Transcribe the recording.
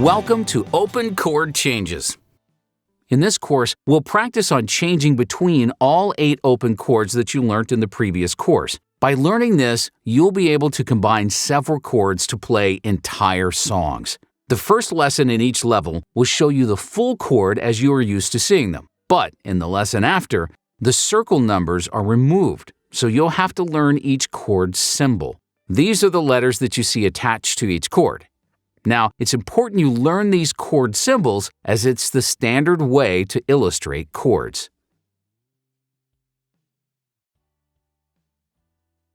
Welcome to Open Chord Changes. In this course, we'll practice on changing between all 8 open chords that you learned in the previous course. By learning this, you'll be able to combine several chords to play entire songs. The first lesson in each level will show you the full chord as you are used to seeing them. But in the lesson after, the circle numbers are removed, so you'll have to learn each chord symbol. These are the letters that you see attached to each chord. Now, it's important you learn these chord symbols as it's the standard way to illustrate chords.